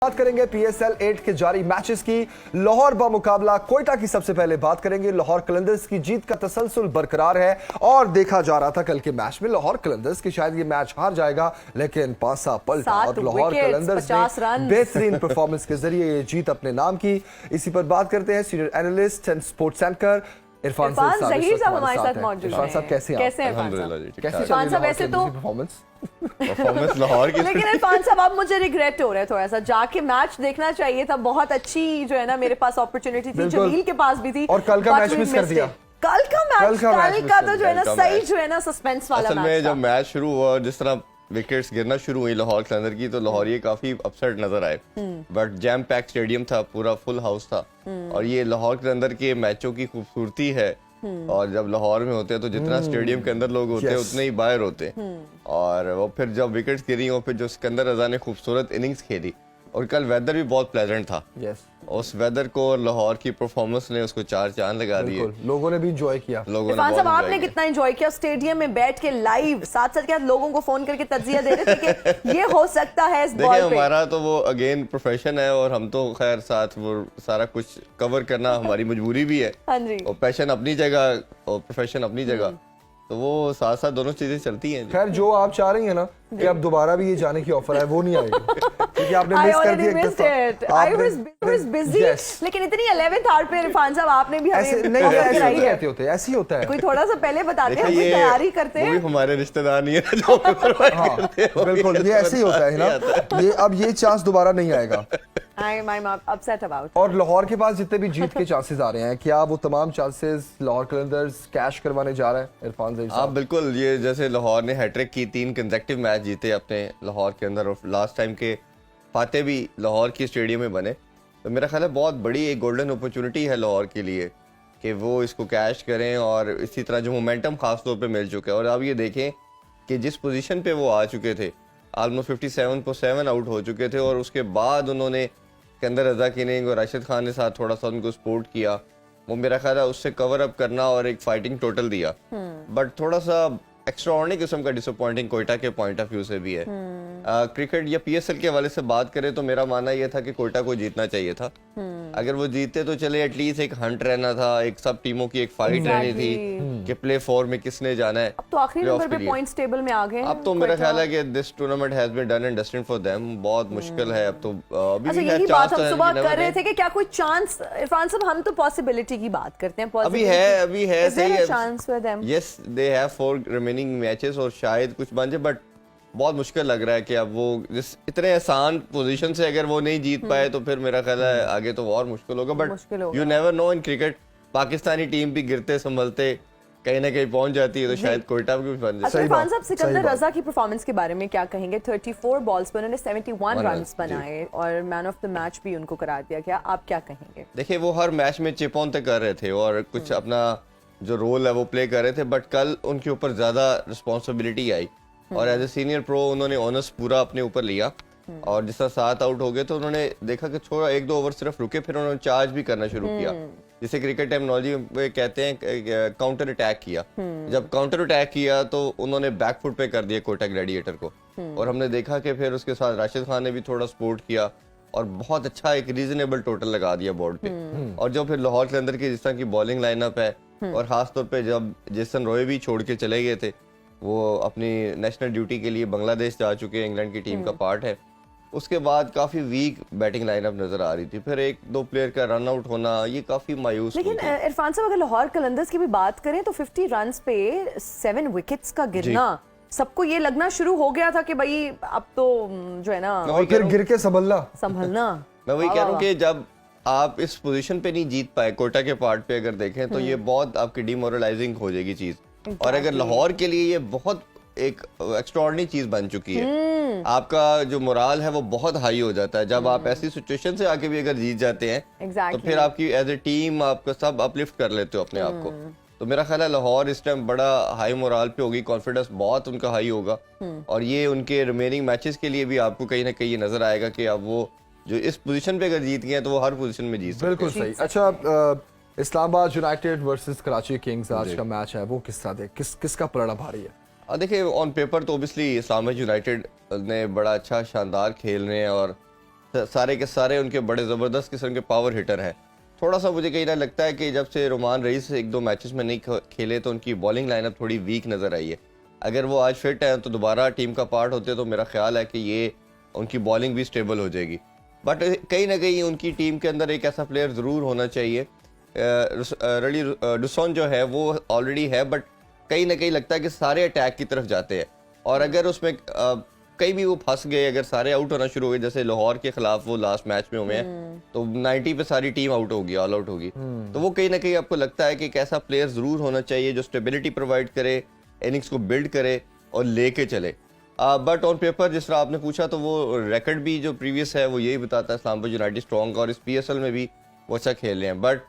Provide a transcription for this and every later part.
बात करेंगे पीएसएल 8 के जारी मैचेस की। लाहौर बा मुकाबला कोयटा की सबसे पहले बात करेंगे। लाहौर कलंदर्स की जीत का तसलसल बरकरार है और देखा जा रहा था कल के मैच में लाहौर कलंदर्स की शायद ये मैच हार जाएगा, लेकिन पासा पलटा और लाहौर कलंदर्स ने बेहतरीन परफॉर्मेंस के जरिए ये जीत अपने नाम की। इसी पर बात करते हैं senior analyst and sports anchor Irfan Zaheer साहब हमारे साथ मौजूद हैं। इरफान साहब कैसे हैं? अल्हम्दुलिल्लाह जी। कैसे इरफान साहब वैसे तो परफॉर्मेंस लाहौर की, लेकिन इरफान साहब अब मुझे रिग्रेट हो रहा है थोड़ा सा, जाके मैच देखना चाहिए था। बहुत अच्छी जो है ना मेरे पास अपॉर्चुनिटी थी, जमील के पास भी थी और कल का मैच मिस कर दिया। कल का तो जो है ना सही जो है ना सस्पेंस वाला असल में जब मैच शुरू हुआ और जिस तरह विकेट्स गिरना शुरू हुई लाहौर कलंदर की, तो लाहौर ये काफी अपसेट नजर आए। बट जैम पैक स्टेडियम था, पूरा फुल हाउस था और ये लाहौर कलंदर के मैचों की खूबसूरती है। और जब लाहौर में होते हैं तो जितना स्टेडियम के अंदर लोग होते हैं उतने ही बाहर होते हैं। और वो फिर जब विकेट्स गिरी और फिर जो सिकंदर रजा ने खूबसूरत इनिंग्स खेली और कल वेदर भी बहुत प्लेजेंट था। उस वेदर को लाहौर की परफॉर्मेंस ने उसको चार चांद लगा दिए। लोगों ने भी एंजॉय किया। इरफान साहब आपने कितना एंजॉय किया स्टेडियम में बैठ के लाइव, साथ साथ क्या लोगों को फोन करके तज्जिया दे रहे थे कि ये हो सकता है इस बॉल पे? हमारा तो वो अगेन प्रोफेशन है और हम तो खैर साथ वो सारा कुछ कवर करना हमारी मजबूरी भी है। हाँ जी। और पैशन अपनी जगह और प्रोफेशन अपनी जगह, तो वो साथ साथ दोनों चीजें चलती हैं। खैर जो आप चाह रही हैं ना कि अब दोबारा भी ये जाने की ऑफर है, वो नहीं आएगी क्योंकि आपने मिस कर दिया। I was busy, लेकिन इतनी 11th आवर पे इरफान साहब आपने भी ऐसे नहीं, ऐसे ही होता है। कोई थोड़ा सा पहले बताते हैं, कोई तैयारी करते हैं। वो भी हमारे रिश्तेदार नहीं है जो बिल्कुल ये ऐसे ही होता है ना। ये अब ये चांस दोबारा नहीं आएगा। I'm upset about it. और लाहौर के पास जितने भी जीत के चांसेस आ रहे हैं, क्या वो तमाम चांसेस लाहौर कलंदर्स कैश करवाने जा रहा है इरफान ज़हीर साहब? बिल्कुल। ये जैसे लाहौर ने हैट्रिक की, 3 कंसेक्टिव मैच जीते अपने लाहौर के अंदर और लास्ट टाइम के फाते भी लाहौर की स्टेडियम में बने, तो मेरा ख्याल है बहुत बड़ी एक गोल्डन अपॉर्चुनिटी है लाहौर के लिए कि वो इसको कैश करें। और इसी तरह जो मोमेंटम खास तौर पे मिल चुका है और अब ये देखें कि जिस पोजीशन पे वो आ चुके थे, ऑलमोस्ट 57 आउट हो चुके थे और उसके बाद उन्होंने सिकंदर रजा की इनिंग और राशिद खान ने साथ थोड़ा सा उनको सपोर्ट किया, वो मेरा ख्याल है उससे कवर अप करना और एक फाइटिंग टोटल दिया। बट थोड़ा सा एक्स्ट्राऑर्डिनरी किस्म का डिसअपॉइंटिंग कोयटा के पॉइंट ऑफ व्यू से भी है। क्रिकेट या पीएसएल के हवाले से बात करें तो मेरा मानना यह था कि कोयटा को जीतना चाहिए था। अगर वो जीतते तो चले एटलीस्ट एक हंट रहना था, एक सब टीमों की एक फाइट रहनी थी कि प्ले 4 में किसने जाना है। अब तो आखिरी नंबर पे पॉइंट्स टेबल में आ गए। अब तो मेरा ख्याल है कि this tournament has been done and dusted for them. बहुत मुश्किल है अब तो। अभी भी यही बात हम सुबह कर रहे थे कि क्या कोई चांस, इरफान साहब हम तो पॉसिबिलिटी की बात करते हैं, अभी है सही है। Chance for them, yes they have 4 remaining matches और शायद कुछ बन जाए, बट बहुत मुश्किल लग रहा है कि अब वो जिस इतने आसान पोजीशन से अगर वो नहीं जीत पाए तो फिर मेरा ख्याल है आगे तो और मुश्किल होगा। But you never know in cricket, Pakistani team भी गिरते संभलते कहीं ना कहीं पहुंच जाती है, तो शायद कोयटा भी बन जाए। इरफान साहब सिकंदर रजा की परफॉर्मेंस के बारे में क्या कहेंगे? 34 बॉल्स पर उन्होंने 71 रन्स बनाए और मैन ऑफ द मैच भी उनको करार दिया गया। आप क्या कहेंगे? देखिए वो हर मैच में चिप ऑन तक कर रहे थे और कुछ अपना जो रोल है वो प्ले कर रहे थे, बट कल उनके ऊपर ज्यादा रिस्पॉन्सिबिलिटी आई और एज ए सीनियर प्रो उन्होंने ऑनर्स पूरा अपने ऊपर लिया। और जिस तरह 7 आउट हो गए तो उन्होंने देखा कि छोड़ा 1-2 ओवर सिर्फ रुके, फिर उन्होंने चार्ज भी करना शुरू किया, जिसे क्रिकेट टर्मिनोलॉजी में कहते हैं काउंटर अटैक किया। जब काउंटर अटैक किया तो उन्होंने बैकफुट पे कर दिया कोयटा ग्लैडिएटर को और हमने देखा कि फिर उसके साथ राशिद खान ने भी थोड़ा सपोर्ट किया और बहुत अच्छा एक रीजनेबल टोटल लगा दिया बोर्ड पे। और जो फिर लाहौर के अंदर की जिस तरह की बॉलिंग लाइनअप है और खासतौर पे जब जेसन रॉय भी छोड़ के चले गए थे, वो अपनी नेशनल ड्यूटी के लिए बांग्लादेश जा चुके हैं, इंग्लैंड की टीम का पार्ट है, उसके बाद काफी वीक बैटिंग लाइनअप नजर आ रही थी। फिर 1-2 प्लेयर का रन आउट होना ये काफी मायूस। लेकिन इरफान साहब अगर लाहौर कलंदर्स की भी बात करें तो 50 रन्स पे 7 विकेट्स का गिरना, सबको ये लगना शुरू हो गया था कि भाई अब तो जो है ना और फिर गिर के संभलना। मैं वही कह रहा हूँ कि जब आप इस पोजीशन पे नहीं जीत पाए कोयटा के पार्ट पे अगर देखें तो ये बहुत आपकी डिमोरलाइजिंग हो जाएगी चीज। और अगर लाहौर के लिए ये बहुत एक एक्स्ट्राऑर्डिनरी चीज बन चुकी है, आपका जो मोराल है वो बहुत हाई हो जाता है जब आप ऐसी सिचुएशन से आके भी अगर जीत जाते हैं तो फिर आपकी एज ए टीम आपका सब अपलिफ्ट कर लेते हो अपने आप को। तो मेरा ख्याल है लाहौर इस टाइम बड़ा हाई मोराल पे होगी, कॉन्फिडेंस बहुत उनका हाई होगा और ये उनके रिमेनिंग मैचेस के लिए भी आपको कहीं ना कहीं ये नजर आएगा कि अब वो जो इस पोजीशन पे अगर जीत गए तो वो हर पोजीशन में जीत सकते हैं। बिल्कुल सही। अच्छा, Islamabad United versus Karachi Kings आज का मैच है, वो किस तरह किसका पलड़ा भारी है? देखिए ऑन पेपर तो ओबियसली इस्लामाबाद यूनाइटेड ने बड़ा अच्छा शानदार खेल रहे हैं और सारे के सारे उनके बड़े ज़बरदस्त किस्म के पावर हिटर हैं। थोड़ा सा मुझे कहीं ना लगता है कि जब से रोमान रईस एक दो मैचेस में नहीं खेले तो उनकी बॉलिंग लाइनअप थोड़ी वीक नज़र आई है। अगर वो आज फिट हैं तो दोबारा टीम का पार्ट होते तो मेरा ख्याल है कि ये उनकी बॉलिंग भी स्टेबल हो जाएगी। बट कहीं ना कहीं उनकी टीम के अंदर एक ऐसा प्लेयर ज़रूर होना चाहिए। रली डुसॉन जो है वो ऑलरेडी है, बट कहीं ना कहीं लगता है कि सारे अटैक की तरफ जाते हैं, और अगर उसमें कहीं भी वो फंस गए, अगर सारे आउट होना शुरू हो गए, जैसे लाहौर के खिलाफ वो लास्ट मैच में हुए हैं तो 90 पे सारी टीम आउट होगी, ऑल आउट होगी, तो वो कहीं ना कहीं आपको लगता है कि एक ऐसा प्लेयर जरूर होना चाहिए जो स्टेबिलिटी प्रोवाइड करे, इनिंग्स को बिल्ड करे और लेके चले। बट ऑन पेपर जिस तरह आपने पूछा तो वो रिकॉर्ड भी जो प्रीवियस है वो यही बताता है इस्लामाबाद यूनाइटेड स्ट्रॉन्ग, और इस PSL में भी वो अच्छा खेल रहे हैं। But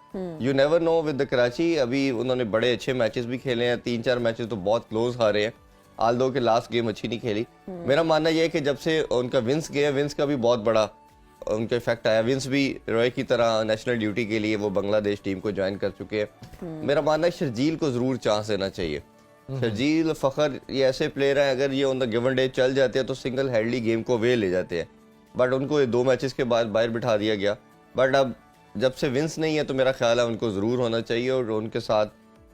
you never know with the Karachi, अभी उन्होंने बड़े अच्छे मैचेस भी खेले हैं, 3-4 मैचेस तो बहुत क्लोज हारे हैं, आल्दो के लास्ट गेम अच्छी नहीं खेली। मेरा मानना यह है कि जब से उनका विंस गया, विंस का भी बहुत बड़ा उनका इफेक्ट आया। विंस भी रॉय की तरह नेशनल ड्यूटी के लिए वो बांग्लादेश टीम को ज्वाइन कर चुके हैं। मेरा मानना है शर्जील को जरूर चांस देना चाहिए। शर्जील, फखर, ये ऐसे प्लेयर हैं अगर ये ऑन द गिवन डे चल जाते हैं तो सिंगल हैंडली गेम को वे ले जाते हैं, बट उनको 2 मैचेस के बाद बाहर बिठा दिया गया। बट अब जब से विंस नहीं है तो मेरा ख्याल है उनको ज़रूर होना चाहिए और उनके साथ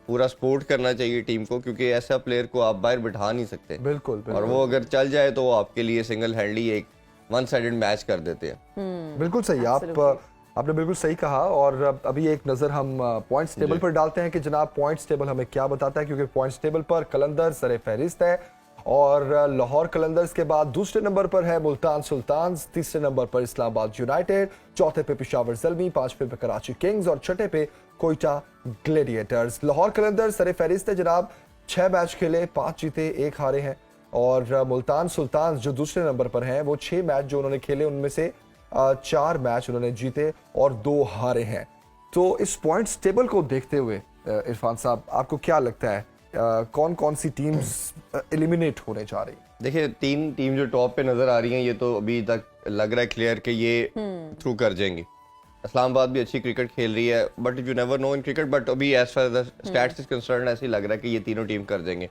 पूरा सपोर्ट करना चाहिए टीम को, क्योंकि ऐसा प्लेयर को आप बाहर बिठा नहीं सकते। बिल्कुल, बिल्कुल। और वो अगर चल जाए तो वो आपके लिए सिंगल हैंडली एक वन साइडेड मैच कर देते हैं। बिल्कुल सही, आपने बिल्कुल सही कहा। और अभी एक नज़र हम पॉइंट्स टेबल पर डालते हैं कि जनाब पॉइंट्स टेबल हमें क्या बताता है, क्योंकि पॉइंट्स टेबल पर कलंदर सरे फहरिस्त है और लाहौर कलंदर्स के बाद दूसरे नंबर पर है मुल्तान सुल्तान्स, तीसरे नंबर पर इस्लामाबाद यूनाइटेड, चौथे पे पेशावर ज़ल्मी, पांचवें पे कराची किंग्स और छठे पे कोयटा ग्लेडिएटर्स। लाहौर कलंदर्स सरे फहरिस्त है जनाब, 6 मैच खेले, 5 जीते 1 हारे हैं, और मुल्तान सुल्तान्स जो दूसरे नंबर पर हैं वो 6 मैच जो उन्होंने खेले उनमें से 4 मैच उन्होंने जीते और 2 हारे हैं। तो इस पॉइंट्स टेबल को देखते हुए इरफान साहब आपको क्या लगता है कौन कौन सी टीम्स एलिमिनेट होने जा रही? देखिए 3 टीम जो टॉप पे नजर आ रही हैं ये तो अभी तक लग रहा है क्लियर कि ये थ्रू कर जाएंगी। इस्लामाबाद भी अच्छी क्रिकेट खेल रही है, but you never know in cricket, but अभी as far the stats is concern ऐसे ही लग रहा है कि ये तीनों टीम कर देंगे।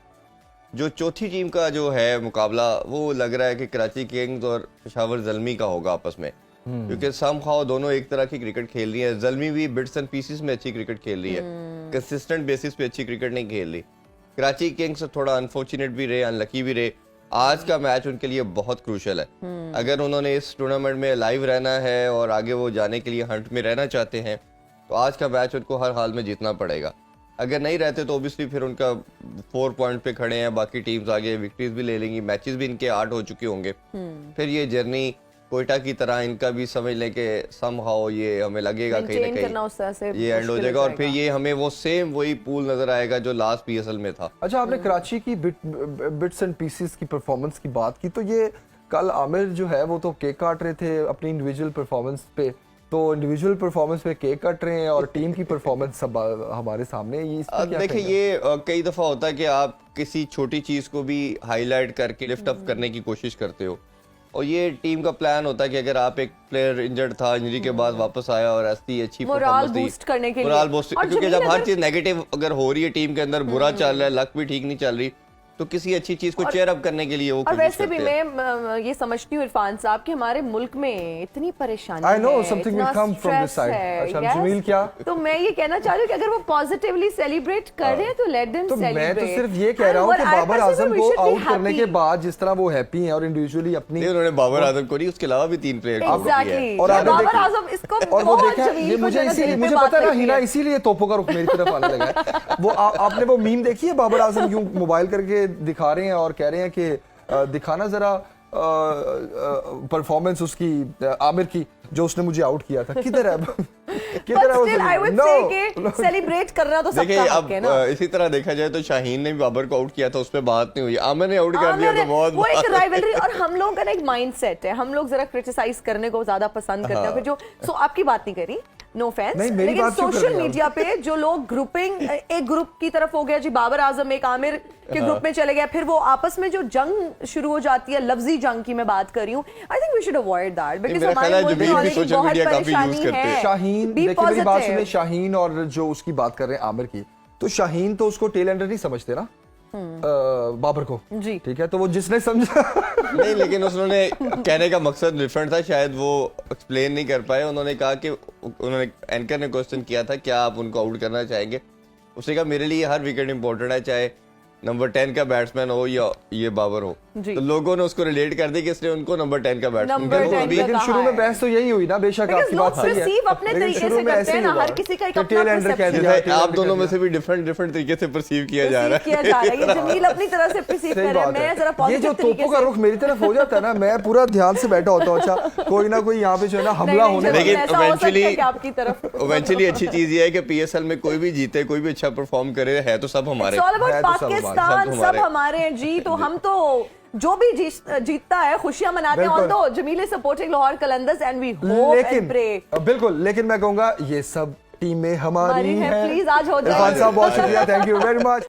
जो चौथी टीम का जो है मुकाबला वो लग रहा है कि कराची किंग्स और पेशावर ज़ल्मी का होगा आपस में, क्योंकि समहाउ दोनों एक तरह की क्रिकेट खेल रही है। ज़ल्मी भी बिट्स एंड पीसेस में अच्छी क्रिकेट खेल रही है, कंसिस्टेंट बेसिस पे अच्छी क्रिकेट नहीं खेल रही। कराची किंग्स थोड़ा अनफॉर्चुनेट भी रहे, अनलकी भी रहे। आज का मैच उनके लिए बहुत क्रूशल है। अगर उन्होंने इस टूर्नामेंट में लाइव रहना है और आगे वो जाने के लिए हंट में रहना चाहते हैं तो आज का मैच उनको हर हाल में जीतना पड़ेगा। अगर नहीं रहते तो ओबियसली फिर उनका 4 पॉइंट पे खड़े हैं, बाकी टीम्स आगे विक्ट्रीज भी ले लेंगी, मैचेस भी इनके 8 हो चुके होंगे। फिर ये जर्नी कोयटा की तरह इनका भी समझ लें कि समहाउ ये हमें लगेगा कहीं ना कहीं ये एंड हो जाएगा, और फिर ये हमें वो सेम वही पूल नजर आएगा जो लास्ट PSL में था। अच्छा, आपने कराची की बिट्स एंड पीसेस की परफॉर्मेंस की बात की, तो ये कल आमिर जो है वो तो केक काट रहे थे अपनी इंडिविजुअल परफॉर्मेंस पे, तो इंडिविजुअल परफॉर्मेंस पे केक काट रहे हैं और टीम की परफॉर्मेंस सब हमारे सामने। ये देखिए ये कई दफा होता है कि आप किसी छोटी चीज को भी हाईलाइट करके लिफ्ट अप करने की कोशिश करते हो, और ये टीम का प्लान होता है कि अगर आप एक प्लेयर इंजर्ड था, इंजरी के बाद वापस आया और ऐसी अच्छी मोराल बूस्ट करने के लिए, मोराल बूस्ट, क्योंकि जब हर चीज नेगेटिव अगर हो रही है टीम के अंदर, बुरा चल रहा है, लक भी ठीक नहीं चल रही, तो किसी अच्छी चीज को चेयर अप करने के लिए वो और वैसे भी मैं ये समझती हूँ इरफान साहब कि हमारे मुल्क में इतनी परेशानी I know है, something will इतना come from this stress side. है, अच्छा, yes? जमील क्या? तो मैं ये कहना चाह रही हूँ कि अगर वो पॉजिटिवली सेलिब्रेट कर रहे हैं तो लेट देम तो सेलिब्रेट। मैं तो सिर्फ ये कह रहा हूँ कि बाबर आजम को आउट करने के बाद जिस तरह वो हैप्पी हैं और इंडिविजुअली अपनी, उन्होंने बाबर आजम को नहीं, उसके अलावा भी 3 प्लेयर एग्जैक्टली, और आपने बाबर आजम इसको और वो बहुत देखा, जमील ये को मुझे जगह इसीलिए दिल पे मुझे बात पता है ना लगती हिना, है। इसीलिए तोपों का रुख मेरी तरफ आने लगा है। वो आपने वो मीम देखी है बाबर आजम क्यों मोबाइल करके दिखा रहे हैं और कह रहे हैं कि दिखाना जरा परफॉर्मेंस उसकी आमिर की जो उसने मुझे आउट किया था, किधर है किधर है वो? I would say कि सेलिब्रेट करना तो देखिए सबका अब हक है ना। इसी तरह देखा जाए तो शाहीन ने भी बाबर को आउट किया था, उस पर बात नहीं हुई, आमिर ने आउट कर दिया तो बहुत वो एक राइवलरी, और हम लोगों का ना एक माइंडसेट है, हम लोग जरा क्रिटिसाइज करने को ज्यादा पसंद करते हैं। फिर जो सो आपकी बात नहीं करी, नो ऑफेंस, लेकिन सोशल मीडिया पे जो लोग ग्रुपिंग, एक ग्रुप की तरफ हो गया जी, बाबर आजम एक आमिर के ग्रुप में चले गया, फिर वो आपस में जो जंग शुरू हो जाती है, लफ्जी जंग की मैं बात कर रही हूँ, I think we should avoid that, because हमारे मुल्क में ऑलरेडी बहुत परेशानी है। शाहीन, देखिए मेरी बात सुनिए, शाहीन और जो उसकी बात कर रहे हैं आमिर की, तो शाहीन तो उसको टेल एंडर नहीं समझते ना, बाबर को जी। ठीक है, तो वो जिसने समझा नहीं, लेकिन उसने कहने का मकसद डिफरेंट था, शायद वो एक्सप्लेन नहीं कर पाए। उन्होंने कहा कि उन्होंने एंकर ने क्वेश्चन किया था क्या आप उनको आउट करना चाहेंगे, उसने कहा मेरे लिए हर विकेट इंपॉर्टेंट है, चाहे नंबर 10 का बैट्समैन हो या ये बाबर हो। जी। तो लोगों ने उसको रिलेट कर दिया कि इसने उनको नंबर 10 का बैट्समैन नंबर कहा। 10 लेकिन कहा शुरू में है। बहस तो यही हुई ना, बेशक Because आपकी बात लोग सही है, perceive अपने लेकिन तरीके शुरू से में करते ऐसे हैं ही ना, हुआ हर किसी का एक कि अपना tail ender कह perception दिया, जैसे tail आप ender दोनों कह में दिया। से भी डिफरेंट तरीके से परसीव किया जा रहा किया है। जा रहा है। ये जमील अपनी तरह से परसीव सही कर रहा है, बात मैं जरा है। ये पॉजिटिव जो तरीके तोपों का से रुख मेरी तरफ हो जाता है ना, मैं पूरा ध्यान से बैठा होता हूँ, अच्छा कोई ना कोई यहाँ पे जो है ना हमला नहीं, होने नहीं, लेकिन ऐसा हो सकता है eventually- कि आपकी तरफ इवेंचुअली अच्छी चीज ये है कि पीएसएल में कोई भी जीते, कोई भी अच्छा परफॉर्म करे, है तो सब हमारे। It's all about है तो सब पाकिस्तान, हमारे। सब हमारे हैं जी। तो हम तो जो भी जीतता है खुशियां मनाते हैं। बिल्कुल। Although Jamil is supporting Lahore Qalandars and we hope and pray. बिल्कुल, लेकिन मैं कहूंगा ये सब टीमें हमारी हमारी हैं, हैं। please आज हो जाए। इरफान साहब बहुत शुक्रिया, थैंक यू वेरी मच।